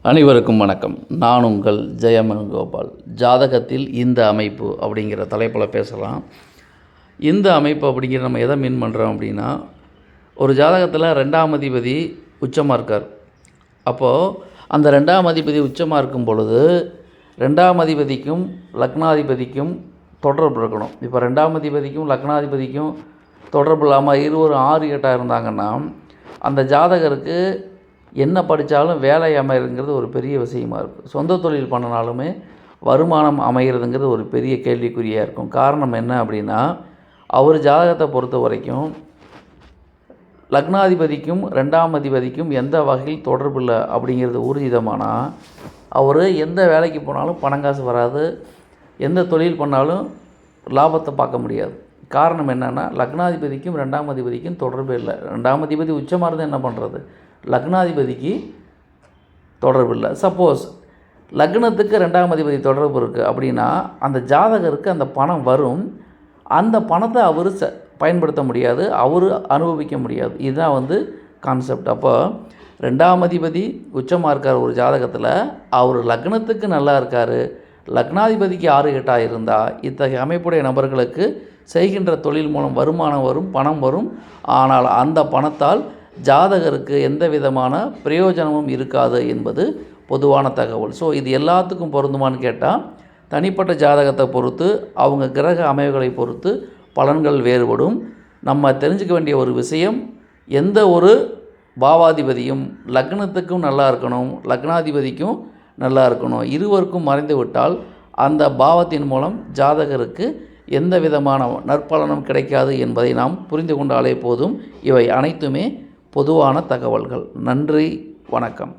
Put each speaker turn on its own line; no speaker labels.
அனைவருக்கும் வணக்கம். நான் உங்கள் ஜெயமனுகோபால். ஜாதகத்தில் இந்த அமைப்பு அப்படிங்கிற தலைப்பில் பேசலாம். இந்த அமைப்பு அப்படிங்கிற நம்ம எதை மீன் பண்ணுறோம் அப்படின்னா, ஒரு ஜாதகத்தில் 2ஆம் அதிபதி உச்சமாக இருக்கார். அப்போது அந்த 2ஆம் அதிபதி உச்சமாக இருக்கும் பொழுது 2ஆம் அதிபதிக்கும் லக்னாதிபதிக்கும் தொடர்பு இருக்கணும். இப்போ 2ஆம் அதிபதிக்கும் லக்னாதிபதிக்கும் தொடர்பு இல்லாமல் இருவரும் 6, 8 இருந்தாங்கன்னா அந்த ஜாதகருக்கு என்ன படித்தாலும் வேலை அமைகிறதுங்கிறது ஒரு பெரிய விஷயமா இருக்கும். சொந்த தொழில் பண்ணினாலுமே வருமானம் அமைகிறதுங்கிறது ஒரு பெரிய கேள்விக்குறியாக இருக்கும். காரணம் என்ன அப்படின்னா, அவர் ஜாதகத்தை பொறுத்த வரைக்கும் லக்னாதிபதிக்கும் 2ஆம் அதிபதிக்கும் எந்த வகையில் தொடர்பு இல்லை அப்படிங்கிறது ஊர்ஜிதமானால் அவர் எந்த வேலைக்கு போனாலும் பணங்காசு வராது, எந்த தொழில் பண்ணாலும் லாபத்தை பார்க்க முடியாது. காரணம் என்னென்னா, லக்னாதிபதிக்கும் 2ஆம் அதிபதிக்கும் தொடர்பு இல்லை. 2ஆம் அதிபதி உச்சமாக இருந்தால் என்ன பண்ணுறது? லக்னாதிபதிக்கு தொடர்பு இல்லை. சப்போஸ் லக்னத்துக்கு 2ஆம் அதிபதி தொடர்பு இருக்குது அப்படின்னா அந்த ஜாதகருக்கு அந்த பணம் வரும். அந்த பணத்தை அவர் பயன்படுத்த முடியாது, அவர் அனுபவிக்க முடியாது. இதுதான் கான்செப்ட். அப்போ 2ஆம் அதிபதி உச்சமாக இருக்கார் ஒரு ஜாதகத்தில், அவர் லக்னத்துக்கு நல்லா இருக்கார், லக்னாதிபதிக்கு 6, 8 இருந்தால் இத்தகைய அமைப்புடைய நபர்களுக்கு செய்கின்ற தொழில் மூலம் வருமானம் வரும், பணம் வரும். ஆனால் அந்த பணத்தால் ஜாதகருக்கு எந்த விதமான பிரயோஜனமும் இருக்காது என்பது பொதுவான தகவல். ஸோ இது எல்லாத்துக்கும் பொருந்துமான்னு கேட்டால் தனிப்பட்ட ஜாதகத்தை பொறுத்து, அவங்க கிரக அமைவுகளை பொறுத்து பலன்கள் வேறுபடும். நம்ம தெரிஞ்சுக்க வேண்டிய ஒரு விஷயம், எந்த ஒரு பாவாதிபதியும் லக்னத்துக்கும் நல்லா இருக்கணும், லக்னாதிபதிக்கும் நல்லா இருக்கணும். இருவருக்கும் மறைந்து விட்டால் அந்த பாவத்தின் மூலம் ஜாதகருக்கு எந்த விதமான நற்பலனும் கிடைக்காது என்பதை நாம் புரிந்து கொண்டாலே போதும். இவை அனைத்துமே பொதுவான தகவல்கள். நன்றி, வணக்கம்.